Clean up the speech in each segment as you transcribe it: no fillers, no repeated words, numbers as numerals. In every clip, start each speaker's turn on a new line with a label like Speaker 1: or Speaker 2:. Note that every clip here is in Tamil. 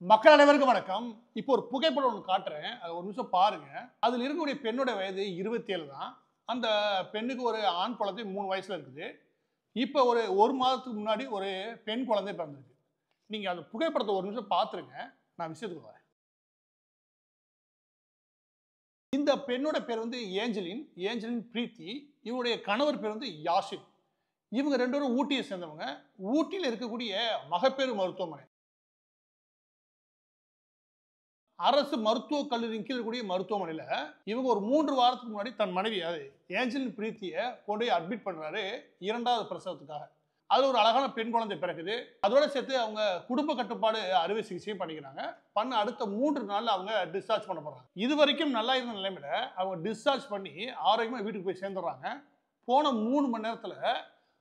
Speaker 1: மக்கள் அனைவருக்கும் வணக்கம். இப்போ ஒரு புகைப்படம் ஒன்று காட்டுறேன். அது ஒரு நிமிஷம் பாருங்க. அதில் இருக்கக்கூடிய பெண்ணோட வயது 27 தான். அந்த பெண்ணுக்கு ஒரு ஆண் குழந்தை 3 வயசுல இருக்குது. இப்போ ஒரு மாதத்துக்கு முன்னாடி ஒரு பெண் குழந்தை பிறந்திருக்கு. நீங்க அந்த புகைப்படத்தை ஒரு நிமிஷம் பார்த்துருங்க. நான் விஷயத்துக்கு வரேன். இந்த பெண்ணோட பேர் வந்து ஏஞ்சலின் பிரீத்தி. இவருடைய கணவர் பேர் வந்து யாசின். இவங்க 2 பேரும் ஊட்டியை சேர்ந்தவங்க. ஊட்டியில் இருக்கக்கூடிய மகப்பேறு மருத்துவமனை, அரசு மருத்துவக் கல்லூரியின் கீழ் இருக்கக்கூடிய மருத்துவமனையில இவங்க ஒரு 3 வாரத்துக்கு முன்னாடி தன் மனைவி ஏஞ்சலின் பிரீத்தியை கொண்டு போய் அட்மிட் பண்றாரு 2வது பிரசவத்துக்காக. அது ஒரு அழகான பெண் குழந்தை பிறகுது. அதோட சேர்த்து அவங்க குடும்ப கட்டுப்பாடு அறுவை சிகிச்சையும் பண்ணிக்கிறாங்க. அடுத்த 3 நாள்ல அவங்க டிஸ்சார்ஜ் பண்ணப்படுறாங்க. இது வரைக்கும் நல்லா இருந்த நிலைமையில அவங்க டிஸ்சார்ஜ் பண்ணி ஆரோக்கியமா வீட்டுக்கு போய் சேர்ந்துடுறாங்க. போன 3 மணி நேரத்துல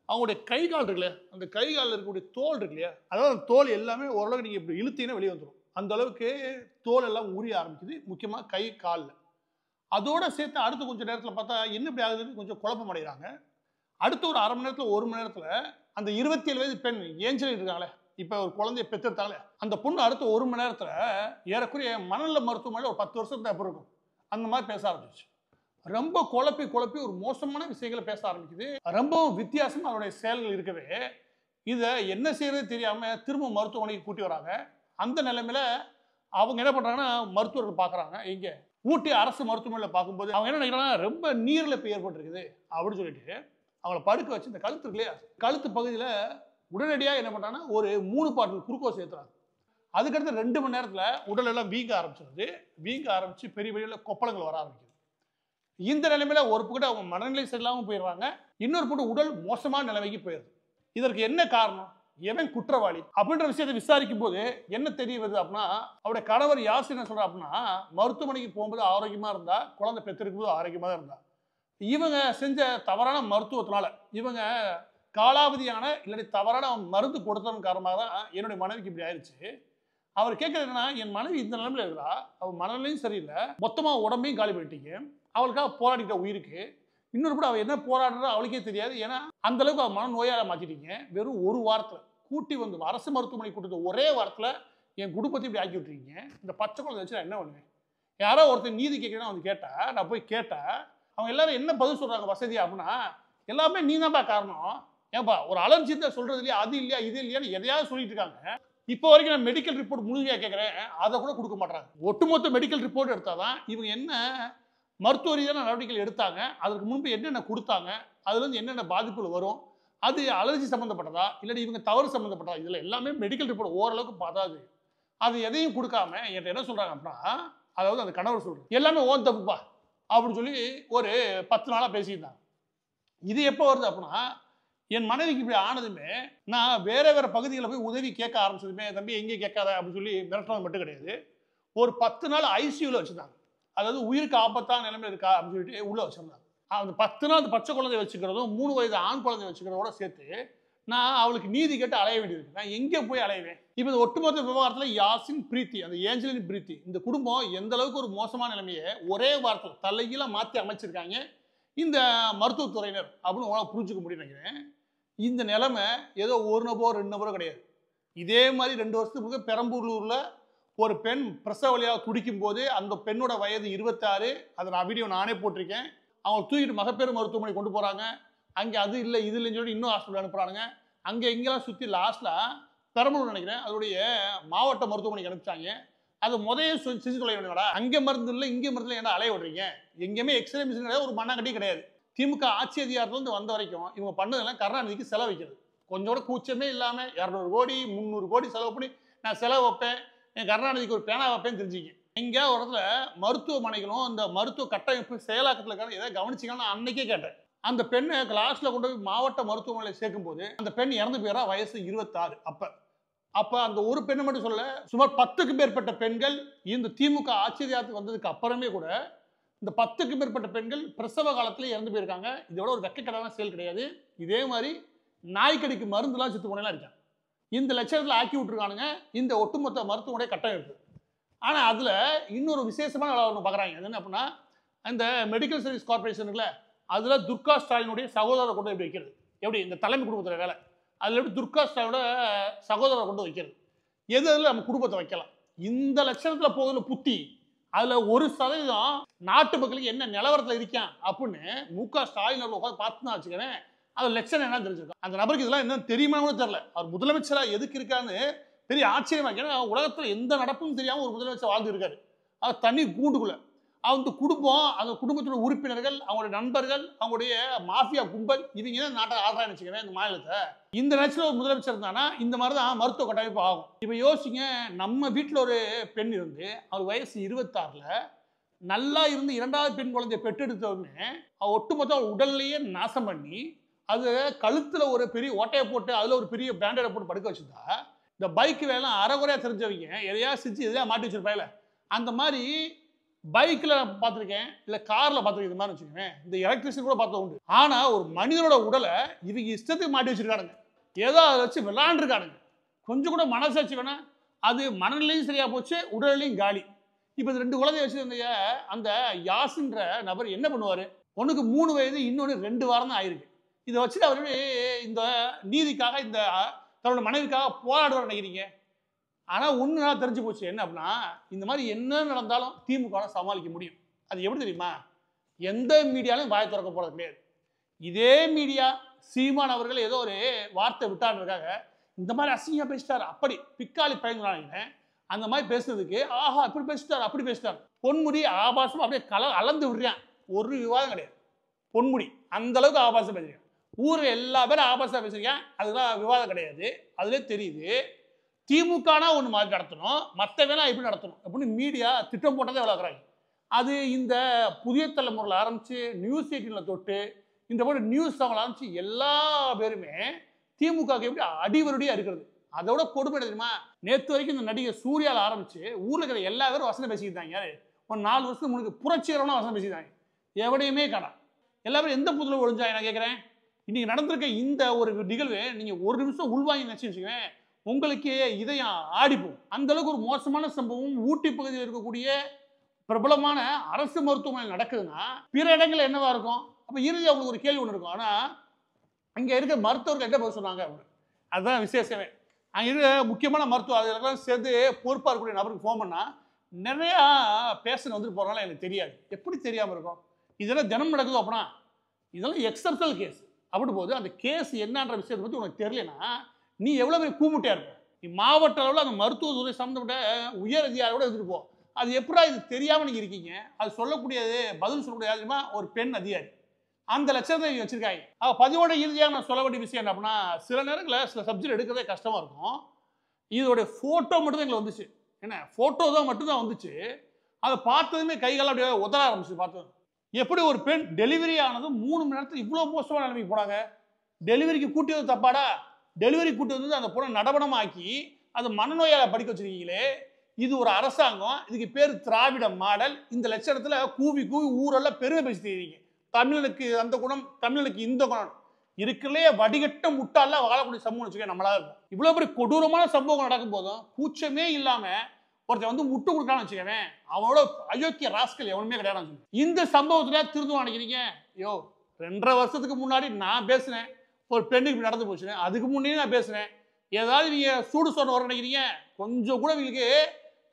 Speaker 1: அவங்களுடைய கை கால் இருக்குல்ல, அந்த கை காலில் இருக்கக்கூடிய தோல் இருக்கு இல்லையா, அதாவது அந்த தோல் எல்லாமே ஓரளவுக்கு நீங்க இப்படி இழுத்தீங்கன்னா வெளியே வந்துடும். அந்த அளவுக்கு தோல் எல்லாம் உரிய ஆரம்பிக்குது, முக்கியமாக கை காலில். அதோட சேர்த்து அடுத்து கொஞ்சம் நேரத்தில் பார்த்தா என்ன இப்படி ஆகுதுன்னு கொஞ்சம் குழப்பம் அடைகிறாங்க. அடுத்த ஒரு அரை மணி நேரத்தில் 1 மணி நேரத்தில் அந்த 27 வயது பெண் ஏஞ்சல் இருக்காங்களே, இப்போ ஒரு குழந்தைய பெற்றெடுத்தாங்களே, அந்த பொண்ணு அடுத்த 1 மணி நேரத்தில் ஏறக்குறைய மனநல மருத்துவமனையில் ஒரு 10 வருஷத்துக்கு அப்புறம் இருக்கும் அந்த மாதிரி பேச ஆரம்பிச்சிச்சு. ரொம்ப குழப்பி ஒரு மோசமான விஷயங்களை பேச ஆரம்பிக்குது. ரொம்பவும் வித்தியாசமாக அவருடைய செயல்கள் இருக்கவே இதை என்ன செய்யறது தெரியாம திரும்ப மருத்துவமனைக்கு கூட்டி வராங்க. அந்த நிலைமையில அவங்க என்ன பண்றாங்கன்னா மருத்துவர்கள் பார்க்குறாங்க. இங்கே ஊட்டி அரசு மருத்துவமனையில் பார்க்கும்போது அவங்க என்ன நினைக்கிறாங்கன்னா ரொம்ப நீரிழப்பு ஏற்பட்டிருக்குது அப்படின்னு சொல்லிட்டு அவங்கள படுக்க வச்சு இந்த கழுத்து இருக்கு இல்லையா, கழுத்து பகுதியில் உடனடியாக என்ன பண்ணுறாங்கன்னா ஒரு 3 பாட்டில் குளுக்கோஸ் ஏற்றுறாங்க. அதுக்கடுத்து 2 மணி நேரத்தில் உடல் எல்லாம் வீங்க ஆரம்பிச்சிருது. வீங்க ஆரம்பிச்சு பெரிய பெரிய கொப்பளங்கள் வர ஆரம்பிக்குது. இந்த நிலைமையில ஒரு பக்கம் அவங்க மனநிலை சரியில்லாமல் போயிடுறாங்க, இன்னொரு பக்கம் உடல் மோசமான நிலைமைக்கு போயிடுது. இதற்கு என்ன காரணம், எவன் குற்றவாளி அப்படின்ற விஷயத்தை விசாரிக்கும் போது என்ன தெரிய வருது அப்படின்னா, அவருடைய கணவர் யாசின் என்ன சொல்றா அப்படின்னா, மருத்துவமனைக்கு போகும்போது ஆரோக்கியமா இருந்தா, குழந்தை பெற்றிருக்கும் போது ஆரோக்கியமா தான் இருந்தா. இவங்க செஞ்ச தவறான மருத்துவத்தினால, இவங்க காலாவதியான இல்லாட்டி தவறான மருந்து கொடுத்ததன் காரணமாக தான் என்னுடைய மனைவிக்கு இப்படி ஆயிடுச்சு. அவர் கேட்கறது என்னன்னா, என் மனைவி இந்த நிலைமையில இருக்கிறா, அவள் மனநிலையும் சரியில்லை, மொத்தமா உடம்பையும் காலி பண்ணிட்டீங்க, அவளுக்காக போராடிட்ட உயிருக்கு, இன்னொரு கூட அவள் என்ன போராடுறா அவளுக்கே தெரியாது, ஏன்னா அந்த அளவுக்கு அவள் மன நோயால மாத்திட்டீங்க. வெறும் 1 வாரத்தில் கூட்டி வந்து அரசு மருத்துவமனை கூட்டத்தை ஒரே வாரத்தில் என் குடும்பத்தை இப்படி ஆக்கி விட்டுருக்கீங்க. இந்த பச்சை குழந்தை வச்சு நான் என்ன பண்ணுவேன்? யாரோ ஒருத்தர் நீதி கேட்கணும் வந்து கேட்டா, நான் போய் கேட்டா அவங்க எல்லாரும் என்ன பதில் சொல்றாங்க வசதியா அப்படின்னா, எல்லாமே நீ தான்ப்பா காரணம், ஏன்பா ஒரு அலர்ஜி தான் சொல்றது இல்லையா, அது இல்லையா இது இல்லையான்னு எதையாவது சொல்லிட்டு இருக்காங்க. இப்போ வரைக்கும் நான் மெடிக்கல் ரிப்போர்ட் முழுமையாக கேட்குறேன், அதை கூட கொடுக்க மாட்டாங்க. ஒட்டுமொத்த மெடிக்கல் ரிப்போர்ட் எடுத்தாதான் இவங்க என்ன மருத்துவ ரீதியான நடவடிக்கைகள் எடுத்தாங்க, அதற்கு முன்பு என்னென்ன கொடுத்தாங்க, அதுலேருந்து என்னென்ன பாதிப்புகள் வரும், அது அலர்ஜி சம்மந்தப்பட்டதா இல்லாட்டி இவங்க தவறு சம்மந்தப்பட்டதா, இதில் எல்லாமே மெடிக்கல் ரிப்போர்ட் ஓரளவுக்கு பார்த்தாது. அது எதையும் கொடுக்காம என்கிட்ட என்ன சொல்கிறாங்க அப்படின்னா, அதாவது அந்த கணவர் சொல்கிறது எல்லாமே ஓன் தப்புப்பா அப்படின்னு சொல்லி ஒரு 10 நாளாக பேசியிருந்தாங்க. இது எப்போ வருது அப்படின்னா, என் மனைவிக்கு இப்படி ஆனதுமே நான் வேற பகுதிகளில் போய் உதவி கேட்க ஆரம்பிச்சதுமே, தம்பி எங்கேயும் கேட்காத அப்படின்னு சொல்லி மிரட்டினது மட்டும் கிடையாது, ஒரு 10 நாள் ஐசியூவில் வச்சுருந்தாங்க. அதாவது உயிருக்கு ஆபத்தான நிலைமை இருக்கா அப்படின்னு சொல்லிட்டு உள்ள வச்சிருந்தாங்க. அந்த 10 நாள் அந்த பச்சை குழந்தை வச்சுக்கிறதும் 3 வயது ஆண் குழந்தை வச்சுக்கிறதோட சேர்த்து நான் அவளுக்கு நீதி கேட்டு அலைய வேண்டியிருக்கு. நான் எங்கே போய் அலைவேன்? இப்போ இந்த ஒட்டுமொத்த விவகாரத்தில் யாசின் பிரீத்தி, அந்த ஏஞ்சலின் பிரீத்தி, இந்த குடும்பம் எந்த அளவுக்கு ஒரு மோசமான நிலைமையை ஒரே வாரத்தில் தலைகீழ மாற்றி அமைச்சிருக்காங்க இந்த மருத்துவத்துறையினர் அப்படின்னு உங்களால் புரிஞ்சுக்க முடியும் நினைக்கிறேன். இந்த நிலைமை ஏதோ 1 நபரோ 2 நபரோ கிடையாது. இதே மாதிரி 2 வருஷத்துக்கு பெரம்பலூர்ல ஒரு பெண் பிரசவ வலியாக துடிக்கும் போது அந்த பெண்ணோட வயது 26. அதை நான் வீடியோ நானே போட்டிருக்கேன். அவங்க தூக்கிட்டு மகப்பேறு மருத்துவமனை கொண்டு போகிறாங்க. அங்கே அது இல்லை இது இல்லைன்னு சொல்லி இன்னும் ஹாஸ்பிட்டல் அனுப்புகிறாங்க. அங்கே இங்கெல்லாம் சுற்றி லாஸ்ட்டில் பெரம்பலூர் நினைக்கிறேன் அதோடைய மாவட்ட மருத்துவமனைக்கு அனுப்பிச்சாங்க. அது முதலே செஞ்சு தொலை வேணுங்களா, அங்கே மருந்து இல்லை இங்கே மருந்து இல்லை, ஏன்னா அலைய விடுறீங்க? எங்கேயுமே எக்ஸ்ரே மிஷின் கிடையாது, ஒரு மண்ணாங்கட்டியும் கிடையாது. திமுக ஆட்சி அதிகாரத்துலேருந்து வந்த வரைக்கும் இவங்க பண்ணதெல்லாம் கருணாநிதிக்கு செலவு வைக்கிறது. கொஞ்சம் கூட கூச்சமே இல்லாமல் 200 கோடி 300 கோடி செலவு பண்ணி நான் செலவு வைப்பேன், என் கருணாநிதிக்கு ஒரு பேனா வைப்பேன்னு தெரிஞ்சுக்க. எங்கேயா ஒரு இடத்துல மருத்துவமனைகளும் இந்த மருத்துவ கட்டமைப்பு செயலாக்கத்தில் இருக்காங்க, எதாவது கவனிச்சிங்கன்னா நான் அன்னைக்கே கேட்டேன். அந்த பெண்ணை லாஸ்ட்டில் கொண்டு போய் மாவட்ட மருத்துவமனையில் சேர்க்கும் போது அந்த பெண் இறந்து போயிடா, வயசு 26. அப்போ அந்த ஒரு பெண்ணை மட்டும் சொல்ல, சுமார் 10க்கும் மேற்பட்ட பெண்கள் இந்த திமுக ஆட்சி அதிகாரத்துக்கு வந்ததுக்கு அப்புறமே கூட இந்த 10க்கும் மேற்பட்ட பெண்கள் பிரசவ காலத்தில் இறந்து போயிருக்காங்க. இதோட ஒரு வெக்கக்கடான செயல் கிடையாது. இதே மாதிரி நாய்க்கடிக்கு மருந்துலாம் செத்து போனெல்லாம் இருக்காங்க. இந்த லட்சணத்தில் ஆக்கி விட்டுருக்கானுங்க இந்த ஒட்டுமொத்த மருத்துவமனை கட்டமைப்பு. ஆனால் அதில் இன்னொரு விசேஷமான ஒன்று பார்க்குறாங்க. அது என்ன அப்படின்னா, அந்த மெடிக்கல் சர்வீஸ் கார்பரேஷனுக்குல அதில் துர்கா ஸ்டாலினுடைய சகோதரரை கொண்டு போய் வைக்கிறது. எப்படி இந்த தலைமை குடும்பத்தில் வேலை, அதில் எப்படி துர்கா ஸ்டாலினோட சகோதரரை கொண்டு வைக்கிறது, எது அதில் நம்ம குடும்பத்தை வைக்கலாம், இந்த லட்சணத்துல போகுதுல புத்தி, அதுல 1% நாட்டு மக்களுக்கு என்ன நிலவரத்துல இருக்கான் அப்படின்னு மு.க. ஸ்டாலின் அவர்கள் உட்காந்து பார்த்துனா வச்சுக்கிறேன், அது லட்சணம் என்ன தெரிஞ்சிருக்கும். அந்த நபருக்கு இதெல்லாம் என்ன தெரியுமா கூட தெரியல. அவர் முதலமைச்சரா எதுக்கு இருக்கான்னு பெரிய ஆச்சரியமா இருக்கு. ஏன்னா உலகத்துல எந்த நடப்பும் தெரியாம ஒரு முதலமைச்சர் வாழ்ந்து இருக்காரு. அது தனி கூண்டுக்குள்ள அந்த குடும்பம், அந்த குடும்பத்தோட உறுப்பினர்கள், அவங்களுடைய நண்பர்கள், அவங்களுடைய மாஃபியா கும்பல், இவங்க தான் நாட்டை ஆள்றான்னு வச்சுக்கிறேன் இந்த மாநிலத்தை. இந்த நேரத்தில் ஒரு முதலமைச்சர் இருந்தானா இந்த மாதிரி தான் மருத்துவ கட்டமைப்பு ஆகும். இப்போ யோசிங்க, நம்ம வீட்டில் ஒரு பெண் இருந்து அவர் வயசு 26ல் நல்லா இருந்து 2வது பெண் குழந்தைய பெற்றெடுத்தவுடனே ஒட்டுமொத்த அவர் உடல்லையே நாசம் பண்ணி அது கழுத்தில் ஒரு பெரிய ஓட்டையை போட்டு அதில் ஒரு பெரிய பேண்டேடை போட்டு படுக்க வச்சுருந்தா, இந்த பைக்கு வேலை அரைகுறையாக தெரிஞ்சவங்க எதையா செஞ்சு எதையா மாட்டி வச்சிருப்பாயில, அந்த மாதிரி பைக்கில் பார்த்துருக்கேன், இல்லை காரில் பார்த்துருக்கேன். இது மாதிரி வச்சுக்கோங்க, இந்த எலக்ட்ரிஷியன் கூட பார்த்தது உண்டு. ஆனால் ஒரு மனிதனோட உடலை இவங்க இஷ்டத்துக்கு மாட்டி வச்சிருக்கானுங்க, ஏதோ அதை வச்சு விளாண்டுருக்கானுங்க. கொஞ்சம் கூட மனசாட்சி வேணா, அது மனநிலையும் சரியாக போச்சு, உடல்லையும் காலி. இப்போ இந்த 2 குழந்தைய வச்சுருந்த அந்த யாஸ்ன்ற நபர் என்ன பண்ணுவார்? ஒன்றுக்கு 3 வயது, இன்னொன்று 2 வாரம் தான் ஆயிருக்கு. இதை வச்சுட்டு அவரு இந்த நீதிக்காக, இந்த தன்னோட மனைவிக்காக போராடுவார் நினைக்கிறீங்க? ஆனால் ஒன்று நான் தெரிஞ்சு போச்சு என்ன அப்படின்னா, இந்த மாதிரி என்ன நடந்தாலும் திமுக சமாளிக்க முடியும். அது எப்படி தெரியுமா? எந்த மீடியாலும் வாயை திறக்க போகிறது கிடையாது. இதே மீடியா சீமான் அவர்கள் ஏதோ ஒரு வார்த்தை விட்டாருக்காக இந்த மாதிரி அசிங்கமாக பேசிட்டார், அப்படி பிக்காளி பயங்கராங்க அந்த மாதிரி பேசுறதுக்கு, ஆஹா இப்படி பேசிட்டார் அப்படி பேசிட்டார், பொன்முடி ஆபாசம் அப்படியே அளந்து விடுறான். ஒரு விவாதம் கிடையாது. பொன்முடி அந்த அளவுக்கு ஆபாசம் பேசுறேன், ஊரில் எல்லா பேரும் ஆபாசம் பேசுறீங்க, அதுதான் விவாதம் கிடையாது. அதுலேயே தெரியுது திமுகனா ஒன்று மாதிரி நடத்தணும், மற்ற வேணா எப்படி நடத்தணும் அப்படின்னு மீடியா திட்டம் போட்டதே விளக்குறாங்க. அது இந்த புதிய தலைமுறையில் ஆரம்பித்து நியூஸ் 18ல் தொட்டு இந்த போல நியூஸ் சேனல் ஆரம்பித்து எல்லா பேருமே திமுகவுக்கு எப்படி அடிவருடியாக இருக்கிறது. அதோட கொடுமை தெரியுமா? நேற்று வரைக்கும் இந்த நடிகர் சூர்யாவில் ஆரம்பித்து ஊரில் இருக்கிற எல்லா பேரும் வசனம் பேசிக்கிட்டாங்க. ஒரு 4 வருஷத்துக்கு முன்னாடி புரட்சிகரமான வசனம் பேசிக்கிட்டாங்க. எவனையுமே காணா. எல்லா பேரும் எந்த புதுல ஒழிஞ்சா நான் கேட்குறேன். இன்னைக்கு நடந்திருக்க இந்த ஒரு நிகழ்வு நீங்கள் ஒரு நிமிஷம் உள்வாங்கி நினச்சி வச்சுக்கவேன், உங்களுக்கு இதயம் ஆடிப்போம். அந்த அளவுக்கு ஒரு மோசமான சம்பவம் ஊட்டி பகுதியில் இருக்கக்கூடிய பிரபலமான அரசு மருத்துவமனையில் நடக்குதுன்னா பிற இடங்கள் என்னவா இருக்கும்? அப்போ இறுதி அவங்களுக்கு ஒரு கேள்வி ஒன்று இருக்கும். ஆனால் அங்கே இருக்க மருத்துவர்கள் என்ன பதில் சொன்னாங்க? அதுதான் விசேஷமே. அங்கே இருக்க முக்கியமான மருத்துவம் அதெல்லாம் சேர்ந்து பொறுப்பாக இருக்கக்கூடிய நபருக்கு ஃபோன் பண்ணால் நிறையா பேஷண்ட் வந்துட்டு போகிறனால எனக்கு தெரியாது. எப்படி தெரியாமல் இருக்கும்? இதெல்லாம் தினம் நடக்குது. அப்படின்னா இதெல்லாம் எக்ஸப்ஷனல் கேஸ். அப்படி போது அந்த கேஸ் என்னன்ற விஷயத்தை பற்றி உனக்கு தெரியலன்னா நீ எவ்வளோ பெரிய கூமுட்டையாக இருப்ப? நீ மாவட்ட அளவில் அந்த மருத்துவத்துறை சம்மந்தப்பட்ட உயர் அதிகாரியோட எடுத்துகிட்டு போ. அது எப்படா இது தெரியாமல் நீங்கள் இருக்கீங்க? அது சொல்லக்கூடியது பதில் சொல்லக்கூடிய யாருமா ஒரு பெண் அதிகாரி. அந்த லட்சத்தை நீங்கள் வச்சுருக்காங்க. பதிவோட இறுதியாக நான் சொல்ல வேண்டிய விஷயம் என்ன அப்படின்னா, சில நேரங்களில் சில சப்ஜெக்ட் எடுக்கிறதே கஷ்டமாக இருக்கும். இதோடைய ஃபோட்டோ மட்டும் தான் எங்களுக்கு வந்துச்சு. என்ன ஃபோட்டோ தான் மட்டும்தான் வந்துச்சு. அதை பார்த்ததுமே கைகால அப்படியே உதற ஆரம்பிச்சு. பார்த்தது எப்படி ஒரு பெண் டெலிவரி ஆனது 3 மணி நேரத்தில் இவ்வளோ மோசமான நிலைமைக்கு போனாங்க. டெலிவரிக்கு கூட்டி வந்து தப்பாடா? டெலிவரி கூட்டி வந்து அந்த பொண்ணை நடபடமாக்கி அது மனநோயால் படிக்க வச்சிருக்கீங்களே. இது ஒரு அரசாங்கம், இதுக்கு பேர் திராவிட மாடல். இந்த லட்சணத்தில் கூவி கூவி ஊரெல்லாம் பெருமை பேசி தெரியுங்க. தமிழனுக்கு அந்த குணம், தமிழனுக்கு இந்த குணம் இருக்குல்லையே. வடிகட்ட முட்டாலாம் வாழக்கூடிய சமூகம் வச்சுக்க நம்மளா இருக்கும். இவ்வளோ பெரிய கொடூரமான சம்பவங்கள் நடக்கும் போதும் கூச்சமே இல்லாமல் ஒருத்தர் வந்து முட்டு கொடுக்கலான்னு வச்சுக்கவேன், அவனோட அயோக்கிய ராஸ்கல் எவனுமே கிடையாது. இந்த சம்பவத்தில் திருந்துவா நினைக்கிறீங்க? யோ 2.5 வருஷத்துக்கு முன்னாடி நான் பேசினேன், ஒரு பெண்ணுக்கு இப்படி நடந்து போச்சுன்னு. அதுக்கு முன்னே நான் பேசுனேன். ஏதாவது நீங்கள் சூடு சொன்ன வர நினைக்கிறீங்க? கொஞ்சம் கூட இவங்களுக்கு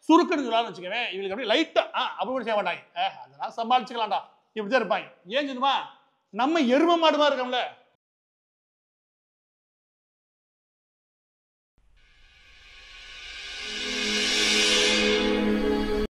Speaker 1: சுருக்குன்னு சொல்லலாம்னு வச்சுக்கவேன். இவங்களுக்கு அப்படியே லைட்டாக அப்படி கூட செய்ய மாட்டாங்க. அதெல்லாம் சமாளிச்சுக்கலாம்டா, இப்படி தான் இருப்பாங்க. ஏன் சொல்லுமா? நம்ம எரும மாடு மாதிரி இருக்கோம்ல,